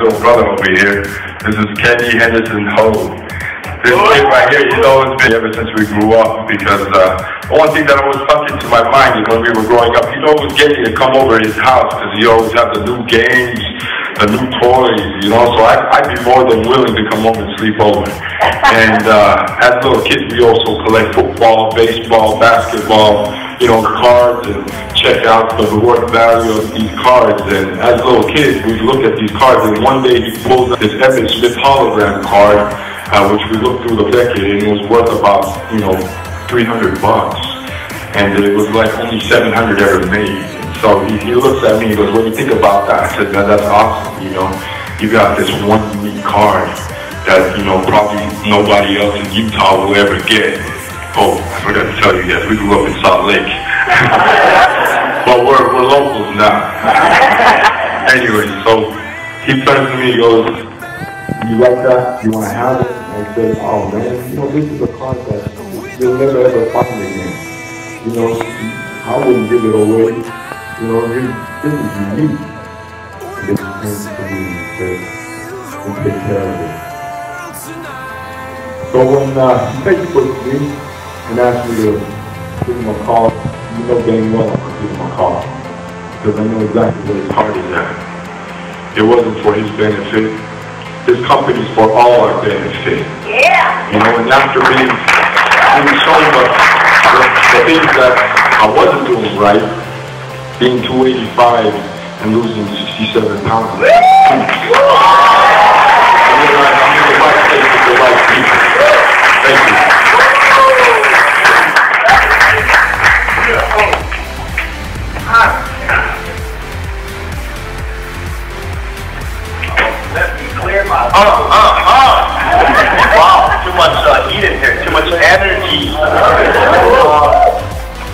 Little brother over here. This is Kenny Henderson Ho. This kid right here, he's always been ever since we grew up, because the one thing that always stuck into my mind is when we were growing up, he'd always get me to come over to his house because he always had the new games, the new toys, you know, so I'd be more than willing to come over and sleep over. And as little kids, we also collect football, baseball, basketball, you know, cards, and check out the reward value of these cards. And as little kids, we'd look at these cards, and one day he pulls out this Evan Smith hologram card, which we looked through the decade, and it was worth about, you know, $300. And it was like only 700 ever made. So he looks at me and goes, "What do you think about that?" I said, "Man, that's awesome, you know. You got this one unique card that, you know, probably nobody else in Utah will ever get." Oh, I forgot to tell you guys, we grew up in Salt Lake. But we're locals now. Anyway, so he turns to me and goes, "You like that? You want to have it?" And I said, "Oh man, you know, this is a card that you'll never ever find again. You know, I wouldn't give it away. You know, this is unique." This came to me and take care of it. So when he Facebooked me and asked me to give him a call, you know dang well I'm going to give him a call, because I know exactly where his heart is at. It wasn't for his benefit. This company's for all our benefit. Yeah. You know, and after being shown the things that I wasn't doing right, being 285 and losing 67 pounds. I'm in the right place with the right people. Thank you. Let me clear my... Wow, too much heat in here, too much energy.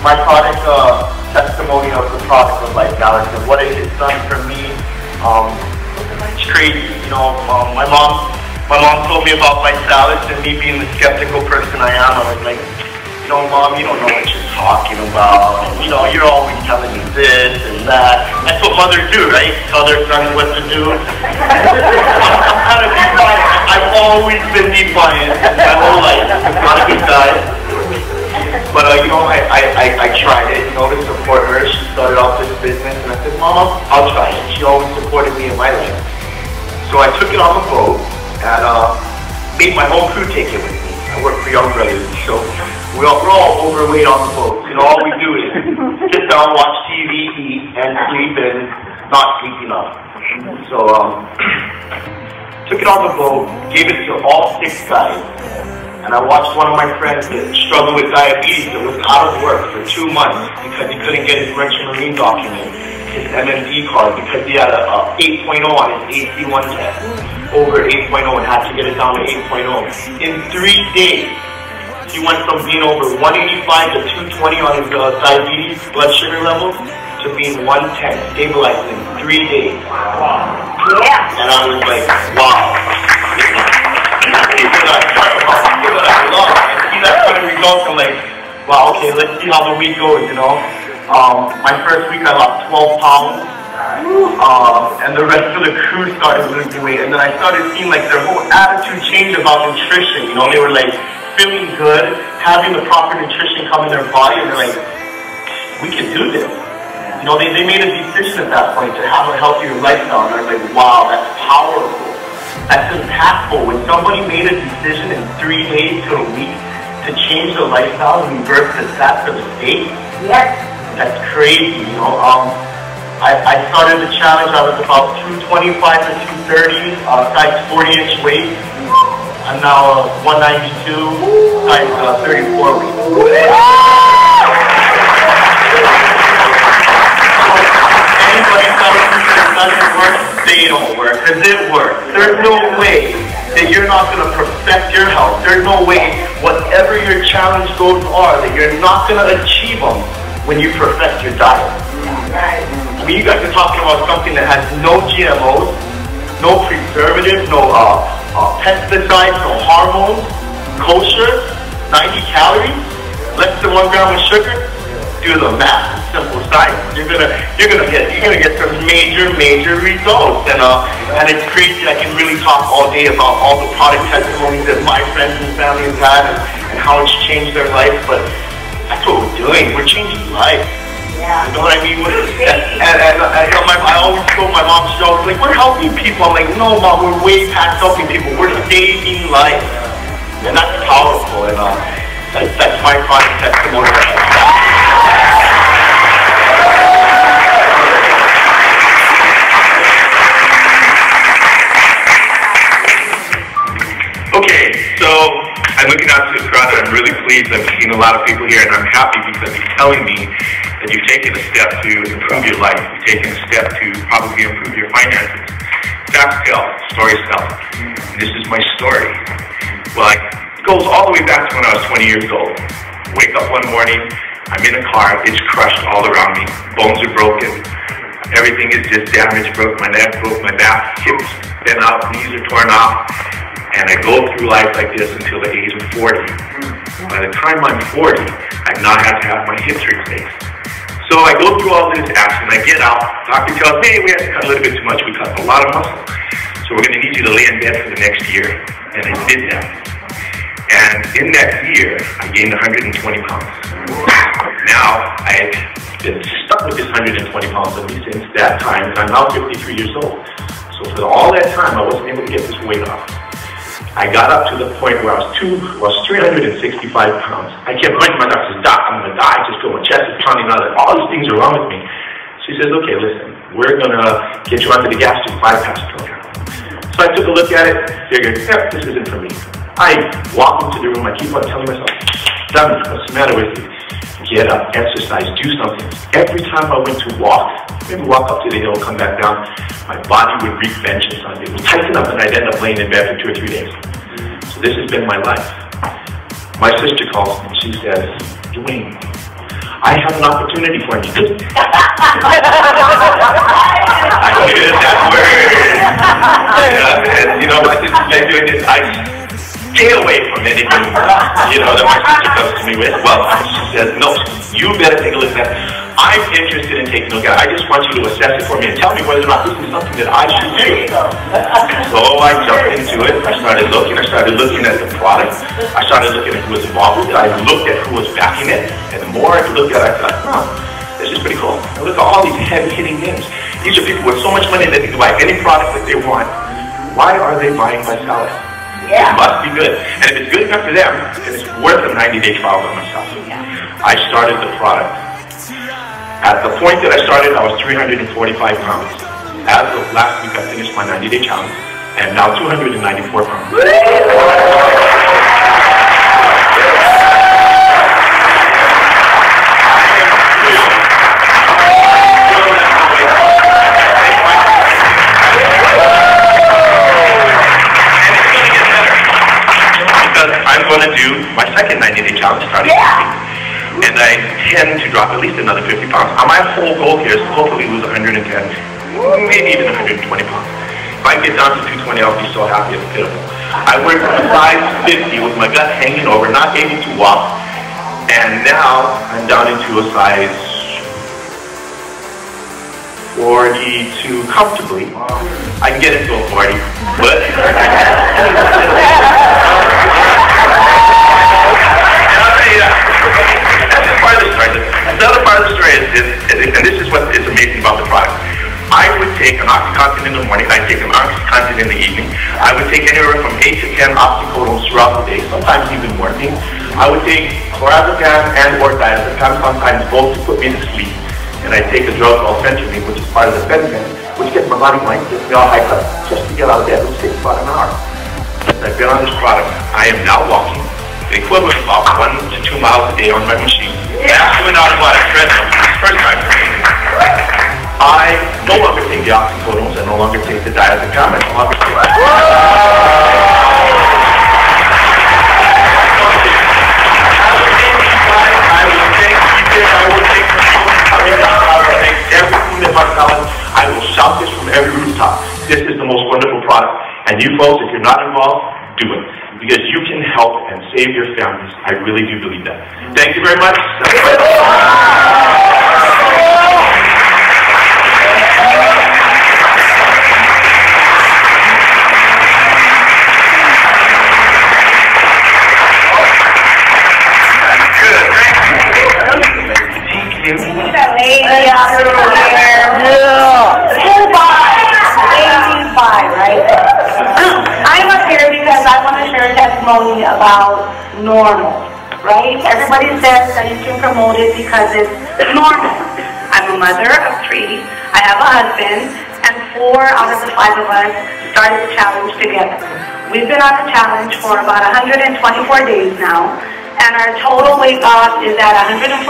My product, testimony of the product of Visalus and what it has done for me. It's crazy, you know. My mom told me about Visalus, and me being the skeptical person I am, I was like, you know, Mom, you don't know what you're talking about. And, you know, you're always telling me this and that. That's what mothers do, right? Tell their sons what to do. I'm kind of defiant. I've always been defiant my whole life. I'm not a good guy. But, you know, I tried it, you know, to support her. She started off this business, and I said, "Mama, I'll try it." She always supported me in my life. So I took it on the boat and made my whole crew take it with me. I work for Young Brothers, so we're all overweight on the boat. You know, all we do is sit down, watch TV, eat, and sleep, and not sleep enough. So, took it on the boat, gave it to all 6 guys. And I watched one of my friends that struggled with diabetes that was out of work for 2 months because he couldn't get his merchant marine document, his MMD card, because he had a 8.0 on his AC1 test, over 8.0, and had to get it down to 8.0. In 3 days, he went from being over 185 to 220 on his diabetes blood sugar levels to being 110, stabilized in 3 days. Wow. Yeah. And I was like, wow. People that I talk about, people that I love, and see that kind of results, I'm like, wow, okay, let's see how the week goes, you know. My first week I lost 12 pounds, and the rest of the crew started losing weight, and then I started seeing like their whole attitude change about nutrition, you know. They were like feeling good, having the proper nutrition come in their body, and they're like, we can do this. You know, they made a decision at that point to have a healthier lifestyle, and I was like, wow, that's powerful. That's impactful. When somebody made a decision in 3 days to a week to change their lifestyle and reverse the stats for the state, yes, that's crazy, you know. I started the challenge, I was about 225 to 230, size 40-inch waist. I'm now 192, size 34 waist. Anybody telling me that it doesn't work, they don't work, because it works. There's no way that you're not going to perfect your health. There's no way whatever your challenge goals are that you're not going to achieve them when you perfect your diet. I mean, you guys are talking about something that has no GMOs, no preservatives, no pesticides, no hormones, kosher, 90 calories, less than 1 gram of sugar. do the math, simple science. You're gonna get some major results, and it's crazy. I can really talk all day about all the product testimonies that my friends and family have had and how it's changed their life. But that's what we're doing. We're changing lives. Yeah. You know what I mean? I always told my mom, she's always like, we're helping people. I'm like, no, Mom, we're way past helping people. We're saving lives. And that's powerful. And that's my product testimony. Okay, so I'm looking out to the crowd and I'm really pleased. I've seen a lot of people here and I'm happy because it's telling me that you've taken a step to improve your life. You've taken a step to probably improve your finances. Facts tell, stories tell. And this is my story. Well, it goes all the way back to when I was 20 years old. Wake up one morning, I'm in a car, it's crushed all around me. Bones are broken. Everything is just damaged, broke my neck, broke my back, hips bent out, knees are torn off. And I go through life like this until the age of 40. By the time I'm 40, I've not had to have my hips replaced. So I go through all this action, I get out, doctor tells me, hey, we had to cut a little bit too much, we cut a lot of muscle. So we're going to need you to lay in bed for the next year. And I did that. And in that year, I gained 120 pounds. Now, I've been stuck with this 120 pounds at least since that time, and I'm now 53 years old. So for all that time, I wasn't able to get this weight off. I got up to the point where I was 365 pounds. I kept going to my doctor, says, Doc, I'm going to die. I just feel my chest is pounding out. All these things are wrong with me. She says, okay, listen, we're going to get you onto the gastric bypass program. So I took a look at it, figured, yeah, this isn't for me. I walk into the room, I keep on telling myself, Dummy, what's the matter with you? Get up, exercise, do something. Every time I went to walk, maybe walk up to the hill, come back down, my body would wreak vengeance on me. It would tighten up and I'd end up laying in bed for 2 or 3 days. So this has been my life. My sister calls me and she says, Dwayne, I have an opportunity for you. I hear that word. And, my sister's been doing this. I stay away from anything, that my sister comes to me with. Well, she says, no, you better take a look at it. I'm interested in taking a look at it. I just want you to assess it for me and tell me whether or not this is something that I should do. So I jumped into it. I started looking at the product. I started looking at who was involved with it. I looked at who was backing it. And the more I looked at it, I thought, this is pretty cool. I look at all these heavy-hitting names. These are people with so much money that they can buy any product that they want. Why are they buying Visalus? Yeah. It must be good. And if it's good enough for them, then it's worth a 90-day trial by myself. I started the product. At the point that I started, I was 345 pounds. As of last week, I finished my 90-day challenge, and now 294 pounds. I'm going to do my second 90-day challenge starting this week. And I tend to drop at least another 50 pounds. My whole goal here is to hopefully lose 110, maybe even 120 pounds. If I get down to 220, I'll be so happy and pitiful. I went from a size 50 with my gut hanging over, not able to walk, and now I'm down into a size 42 comfortably. I can get into a 40, but that's just part of the story. The other part of the story is and this is what is amazing about the product. I would take an OxyContin in the morning, I'd take an OxyContin in the evening. I would take anywhere from 8 to 10 oxycodones throughout the day, sometimes even more. I would take clorazepam and or diazepam, sometimes both, to put me to sleep. And I'd take a drug called phentermine, which is part of the phentermine, which gets my body going, gets me all hyped up, just to get out of bed, which takes about an hour. I've been on this product. I am now walking the equivalent of about 1 to 2 miles a day on my machine. Doing out of a lot of treadmill. First time for me. I no longer take the oxycodones. I no longer take the diazepam. I no longer take that. I will take everything that my salad. I will shout this from every rooftop. This is the most wonderful product. And you folks, if you're not involved, do it. because you can help and save your families. I really do believe that. Thank you very much. I'm up here because I want to share a testimony about normal, right? Everybody says that you can promote it because it's normal. I'm a mother of 3. I have a husband, and 4 out of the 5 of us started the challenge together. We've been on the challenge for about 124 days now, and our total weight loss is at 148.5.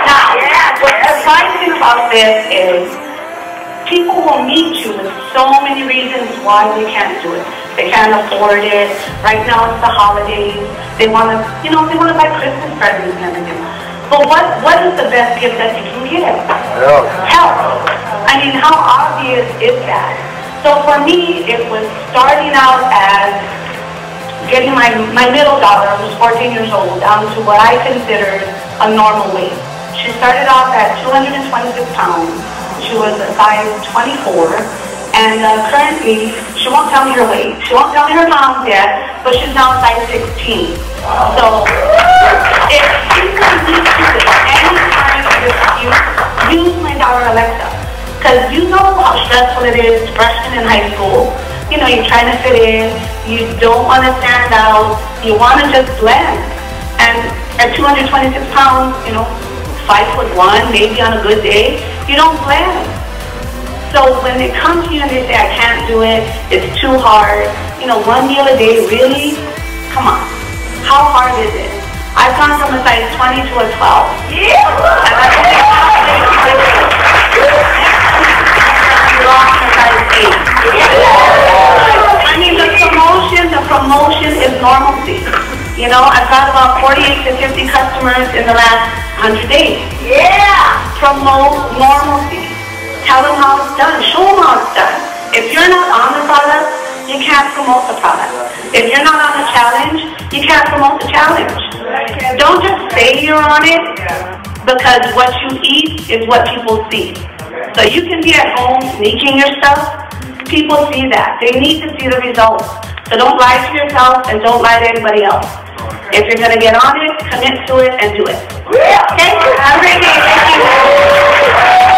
Now, what's surprising about this is people will meet you with so many reasons why they can't do it. They can't afford it. Right now it's the holidays. They want to, they want to buy Christmas presents and everything. But what is the best gift that you can give? Health. I mean, how obvious is that? So for me, it was starting out as getting my middle daughter, who's 14 years old, down to what I considered a normal weight. She started off at 226 pounds. She was a size 24. And currently, she won't tell me her weight. She won't tell me her pounds yet, but she's now size 16. So, if people need to at any time of dispute, use my daughter Alexa. Because you know how stressful it is, freshman in high school. You're trying to fit in. You don't want to stand out. You want to just blend. And at 226 pounds, 5'1", maybe on a good day, you don't blend. So when they come to you and they say, I can't do it, it's too hard, 1 meal a day, really? Come on. How hard is it? I've gone from a size 20 to a 12. Yeah. And I think lost to size 8. I mean, the promotion is normalcy. I've got about 48 to 50 customers in the last 100 days. Yeah. Promote normalcy. Tell them how it's done. Show them how it's done. If you're not on the product, you can't promote the product. If you're not on the challenge, you can't promote the challenge. Don't just say you're on it, because what you eat is what people see. So you can be at home sneaking your stuff. People see that. They need to see the results. So don't lie to yourself and don't lie to anybody else. If you're going to get on it, commit to it and do it. Thank you. Have a great day. Thank you.